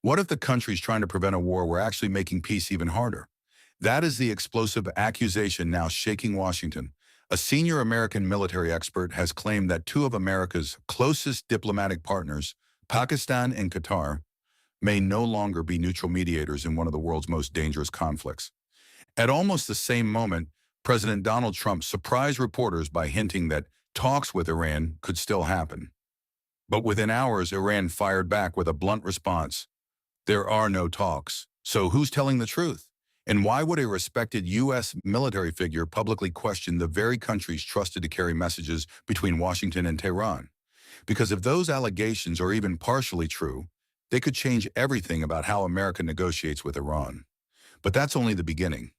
What if the countries trying to prevent a war were actually making peace even harder? That is the explosive accusation now shaking Washington. A senior American military expert has claimed that two of America's closest diplomatic partners, Pakistan and Qatar, may no longer be neutral mediators in one of the world's most dangerous conflicts. At almost the same moment, President Donald Trump surprised reporters by hinting that talks with Iran could still happen. But within hours, Iran fired back with a blunt response. There are no talks. So who's telling the truth? And why would a respected U.S. military figure publicly question the very countries trusted to carry messages between Washington and Tehran? Because if those allegations are even partially true, they could change everything about how America negotiates with Iran. But that's only the beginning.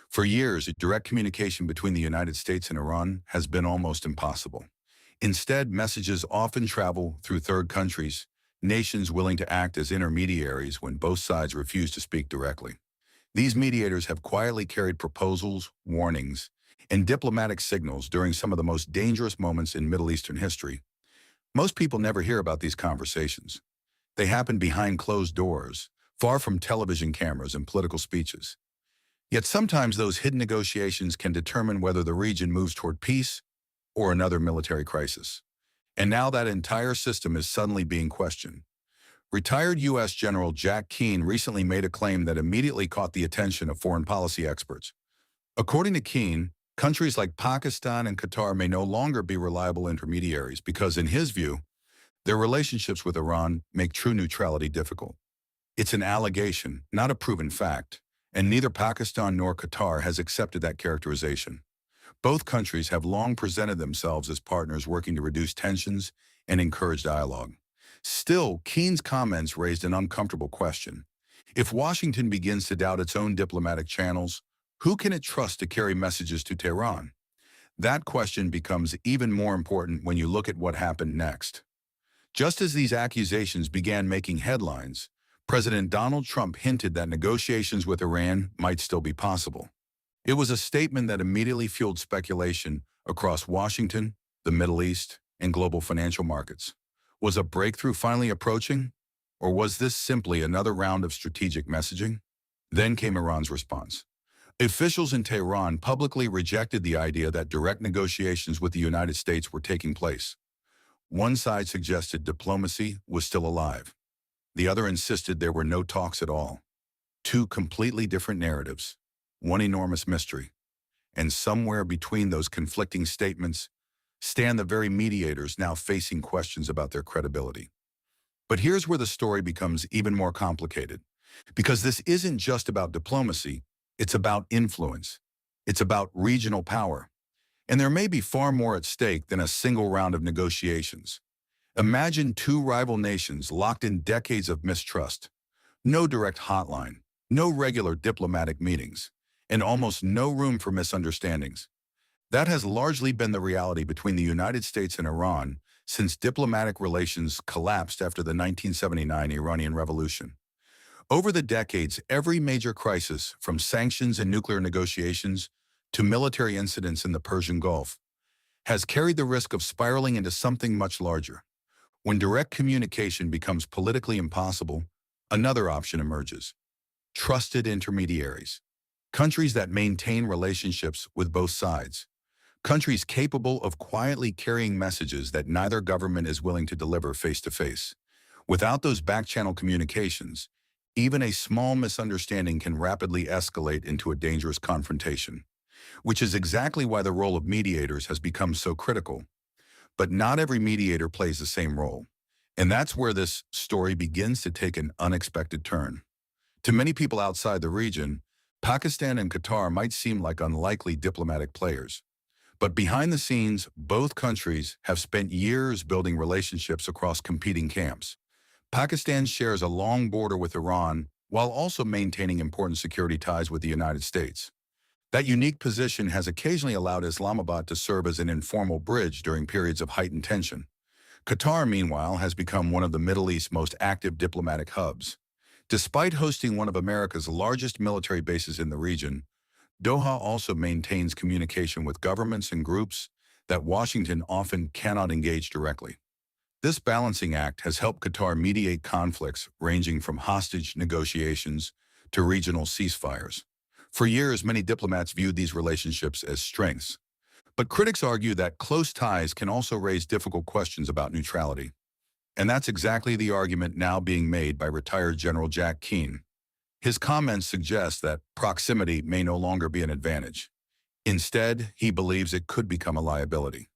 For years, direct communication between the United States and Iran has been almost impossible. Instead, messages often travel through third countries, nations willing to act as intermediaries when both sides refuse to speak directly. These mediators have quietly carried proposals, warnings, and diplomatic signals during some of the most dangerous moments in Middle Eastern history. Most people never hear about these conversations. They happen behind closed doors, far from television cameras and political speeches. Yet sometimes those hidden negotiations can determine whether the region moves toward peace or another military crisis. And now that entire system is suddenly being questioned. Retired U.S. General Jack Keane recently made a claim that immediately caught the attention of foreign policy experts. According to Keane, countries like Pakistan and Qatar may no longer be reliable intermediaries because, in his view, their relationships with Iran make true neutrality difficult. It's an allegation, not a proven fact, and neither Pakistan nor Qatar has accepted that characterization. Both countries have long presented themselves as partners working to reduce tensions and encourage dialogue. Still, Keane's comments raised an uncomfortable question. If Washington begins to doubt its own diplomatic channels, who can it trust to carry messages to Tehran? That question becomes even more important when you look at what happened next. Just as these accusations began making headlines, President Donald Trump hinted that negotiations with Iran might still be possible. It was a statement that immediately fueled speculation across Washington, the Middle East, and global financial markets. Was a breakthrough finally approaching? Or was this simply another round of strategic messaging? Then came Iran's response. Officials in Tehran publicly rejected the idea that direct negotiations with the United States were taking place. One side suggested diplomacy was still alive. The other insisted there were no talks at all. Two completely different narratives, one enormous mystery. And somewhere between those conflicting statements stand the very mediators now facing questions about their credibility. But here's where the story becomes even more complicated. Because this isn't just about diplomacy, it's about influence. It's about regional power. And there may be far more at stake than a single round of negotiations. Imagine two rival nations locked in decades of mistrust. No direct hotline, no regular diplomatic meetings, and almost no room for misunderstandings. That has largely been the reality between the United States and Iran since diplomatic relations collapsed after the 1979 Iranian Revolution. Over the decades, every major crisis, from sanctions and nuclear negotiations to military incidents in the Persian Gulf, has carried the risk of spiraling into something much larger. When direct communication becomes politically impossible, another option emerges: trusted intermediaries. Countries that maintain relationships with both sides. Countries capable of quietly carrying messages that neither government is willing to deliver face-to-face. Without those back-channel communications, even a small misunderstanding can rapidly escalate into a dangerous confrontation, which is exactly why the role of mediators has become so critical. But not every mediator plays the same role, and that's where this story begins to take an unexpected turn. To many people outside the region, Pakistan and Qatar might seem like unlikely diplomatic players. But behind the scenes, both countries have spent years building relationships across competing camps. Pakistan shares a long border with Iran while also maintaining important security ties with the United States. That unique position has occasionally allowed Islamabad to serve as an informal bridge during periods of heightened tension. Qatar, meanwhile, has become one of the Middle East's most active diplomatic hubs. Despite hosting one of America's largest military bases in the region, Doha also maintains communication with governments and groups that Washington often cannot engage directly. This balancing act has helped Qatar mediate conflicts ranging from hostage negotiations to regional ceasefires. For years, many diplomats viewed these relationships as strengths, but critics argue that close ties can also raise difficult questions about neutrality. And that's exactly the argument now being made by retired General Jack Keane. His comments suggest that proximity may no longer be an advantage. Instead, he believes it could become a liability.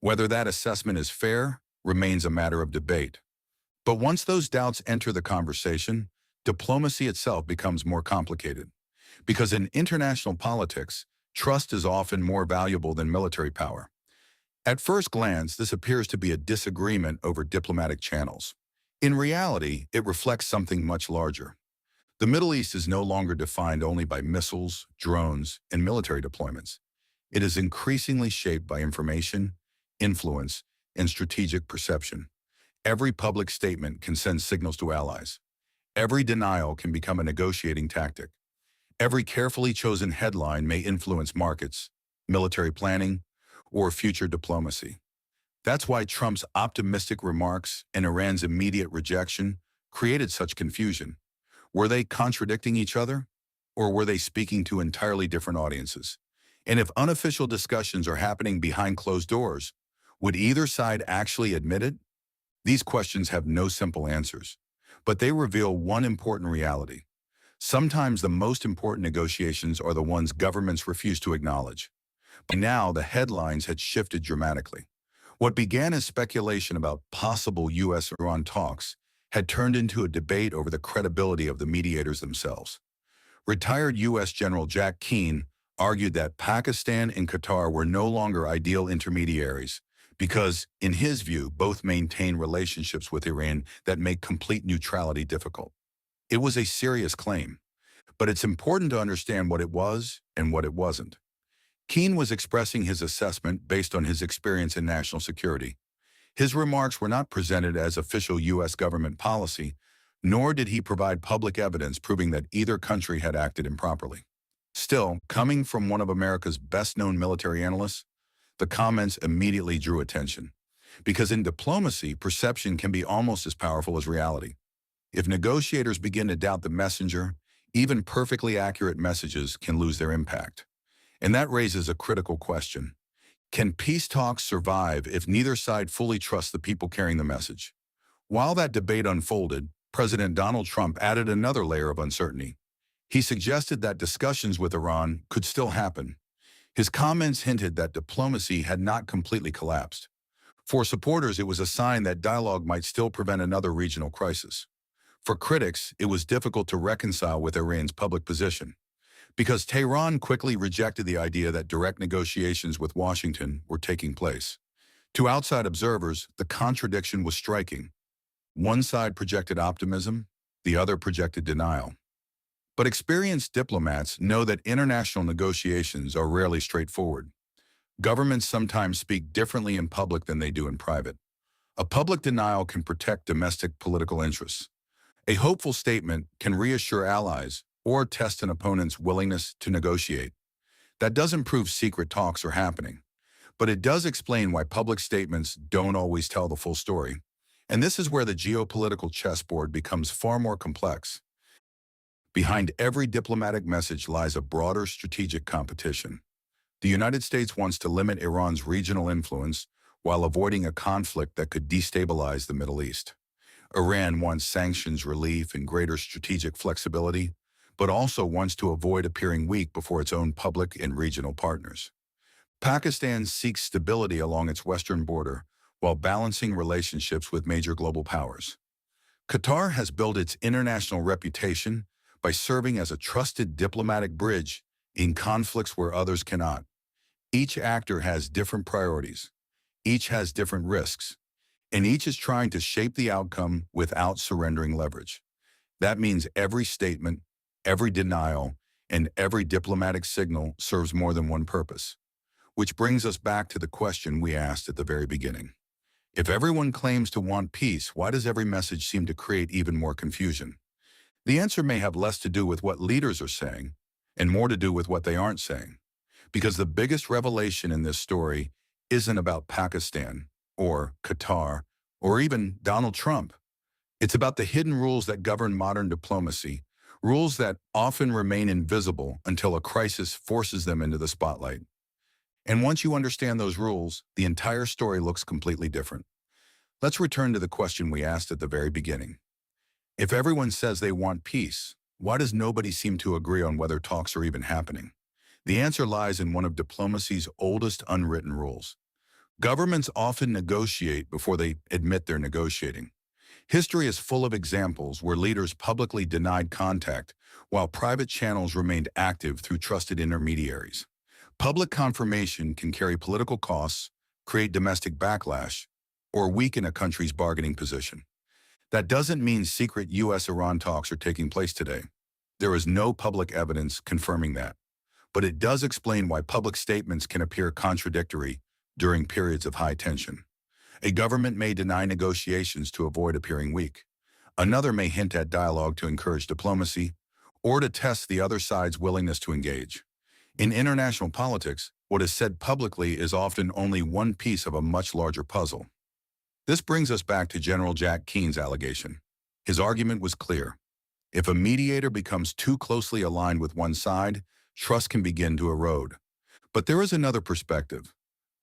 Whether that assessment is fair remains a matter of debate. But once those doubts enter the conversation, diplomacy itself becomes more complicated. Because in international politics, trust is often more valuable than military power. At first glance, this appears to be a disagreement over diplomatic channels. In reality, it reflects something much larger. The Middle East is no longer defined only by missiles, drones, and military deployments. It is increasingly shaped by information, influence, and strategic perception. Every public statement can send signals to allies. Every denial can become a negotiating tactic. Every carefully chosen headline may influence markets, military planning, or future diplomacy. That's why Trump's optimistic remarks and Iran's immediate rejection created such confusion. Were they contradicting each other, or were they speaking to entirely different audiences? And if unofficial discussions are happening behind closed doors, would either side actually admit it? These questions have no simple answers, but they reveal one important reality. Sometimes the most important negotiations are the ones governments refuse to acknowledge. By now, the headlines had shifted dramatically. What began as speculation about possible U.S.-Iran talks had turned into a debate over the credibility of the mediators themselves. Retired U.S. General Jack Keane argued that Pakistan and Qatar were no longer ideal intermediaries because, in his view, both maintain relationships with Iran that make complete neutrality difficult. It was a serious claim, but it's important to understand what it was and what it wasn't. Keane was expressing his assessment based on his experience in national security. His remarks were not presented as official U.S. government policy, nor did he provide public evidence proving that either country had acted improperly. Still, coming from one of America's best-known military analysts, the comments immediately drew attention. Because in diplomacy, perception can be almost as powerful as reality. If negotiators begin to doubt the messenger, even perfectly accurate messages can lose their impact. And that raises a critical question. Can peace talks survive if neither side fully trusts the people carrying the message? While that debate unfolded, President Donald Trump added another layer of uncertainty. He suggested that discussions with Iran could still happen. His comments hinted that diplomacy had not completely collapsed. For supporters, it was a sign that dialogue might still prevent another regional crisis. For critics, it was difficult to reconcile with Iran's public position, because Tehran quickly rejected the idea that direct negotiations with Washington were taking place. To outside observers, the contradiction was striking. One side projected optimism, the other projected denial. But experienced diplomats know that international negotiations are rarely straightforward. Governments sometimes speak differently in public than they do in private. A public denial can protect domestic political interests. A hopeful statement can reassure allies or test an opponent's willingness to negotiate. That doesn't prove secret talks are happening, but it does explain why public statements don't always tell the full story. And this is where the geopolitical chessboard becomes far more complex. Behind every diplomatic message lies a broader strategic competition. The United States wants to limit Iran's regional influence while avoiding a conflict that could destabilize the Middle East. Iran wants sanctions relief and greater strategic flexibility, but also wants to avoid appearing weak before its own public and regional partners. Pakistan seeks stability along its western border while balancing relationships with major global powers. Qatar has built its international reputation by serving as a trusted diplomatic bridge in conflicts where others cannot. Each actor has different priorities, each has different risks, and each is trying to shape the outcome without surrendering leverage. That means every statement, every denial, and every diplomatic signal serves more than one purpose. Which brings us back to the question we asked at the very beginning. If everyone claims to want peace, why does every message seem to create even more confusion? The answer may have less to do with what leaders are saying and more to do with what they aren't saying. Because the biggest revelation in this story isn't about Pakistan or Qatar or even Donald Trump. It's about the hidden rules that govern modern diplomacy, rules that often remain invisible until a crisis forces them into the spotlight. And once you understand those rules, the entire story looks completely different. Let's return to the question we asked at the very beginning. If everyone says they want peace, why does nobody seem to agree on whether talks are even happening? The answer lies in one of diplomacy's oldest unwritten rules. Governments often negotiate before they admit they're negotiating. History is full of examples where leaders publicly denied contact, while private channels remained active through trusted intermediaries. Public confirmation can carry political costs, create domestic backlash, or weaken a country's bargaining position. That doesn't mean secret U.S.-Iran talks are taking place today. There is no public evidence confirming that. But it does explain why public statements can appear contradictory during periods of high tension. A government may deny negotiations to avoid appearing weak. Another may hint at dialogue to encourage diplomacy, or to test the other side's willingness to engage. In international politics, what is said publicly is often only one piece of a much larger puzzle. This brings us back to General Jack Keene's allegation. His argument was clear. If a mediator becomes too closely aligned with one side, trust can begin to erode. But there is another perspective.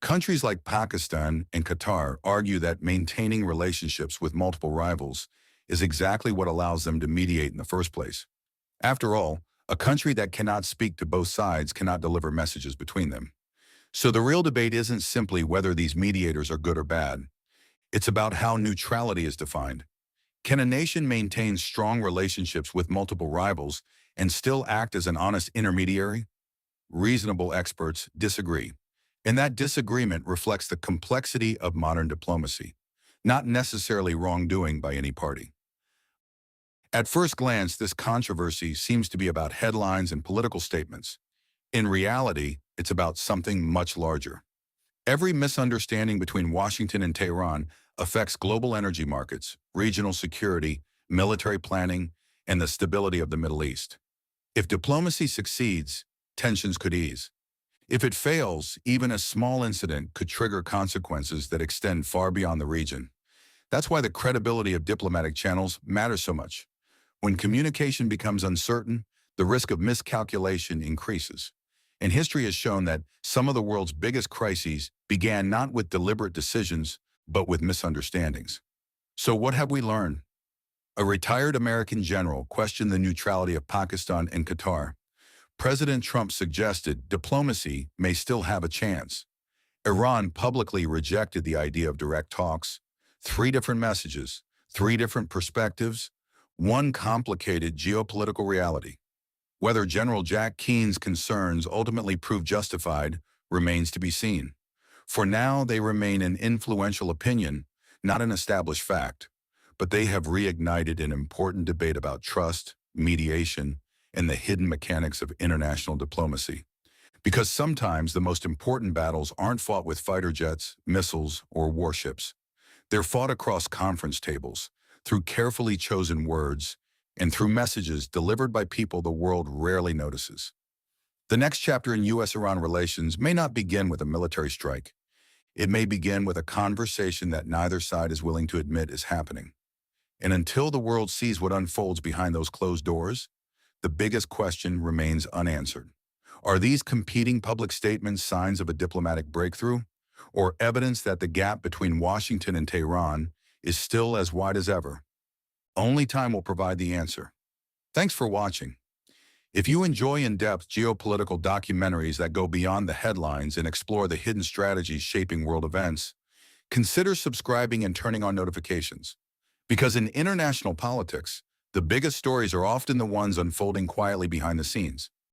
Countries like Pakistan and Qatar argue that maintaining relationships with multiple rivals is exactly what allows them to mediate in the first place. After all, a country that cannot speak to both sides cannot deliver messages between them. So the real debate isn't simply whether these mediators are good or bad. It's about how neutrality is defined. Can a nation maintain strong relationships with multiple rivals and still act as an honest intermediary? Reasonable experts disagree. And that disagreement reflects the complexity of modern diplomacy, not necessarily wrongdoing by any party. At first glance, this controversy seems to be about headlines and political statements. In reality, it's about something much larger. Every misunderstanding between Washington and Tehran affects global energy markets, regional security, military planning, and the stability of the Middle East. If diplomacy succeeds, tensions could ease. If it fails, even a small incident could trigger consequences that extend far beyond the region. That's why the credibility of diplomatic channels matters so much. When communication becomes uncertain, the risk of miscalculation increases. And history has shown that some of the world's biggest crises began not with deliberate decisions, but with misunderstandings. So what have we learned? A retired American general questioned the neutrality of Pakistan and Qatar. President Trump suggested diplomacy may still have a chance. Iran publicly rejected the idea of direct talks. 3 different messages, 3 different perspectives, one complicated geopolitical reality. Whether General Jack Keene's concerns ultimately prove justified remains to be seen. For now, they remain an influential opinion, not an established fact, but they have reignited an important debate about trust, mediation, and the hidden mechanics of international diplomacy. Because sometimes the most important battles aren't fought with fighter jets, missiles, or warships. They're fought across conference tables, through carefully chosen words, and through messages delivered by people the world rarely notices. The next chapter in U.S.-Iran relations may not begin with a military strike. It may begin with a conversation that neither side is willing to admit is happening. And until the world sees what unfolds behind those closed doors, the biggest question remains unanswered. Are these competing public statements signs of a diplomatic breakthrough, or evidence that the gap between Washington and Tehran is still as wide as ever? Only time will provide the answer. Thanks for watching. If you enjoy in-depth geopolitical documentaries that go beyond the headlines and explore the hidden strategies shaping world events, consider subscribing and turning on notifications. Because in international politics, the biggest stories are often the ones unfolding quietly behind the scenes.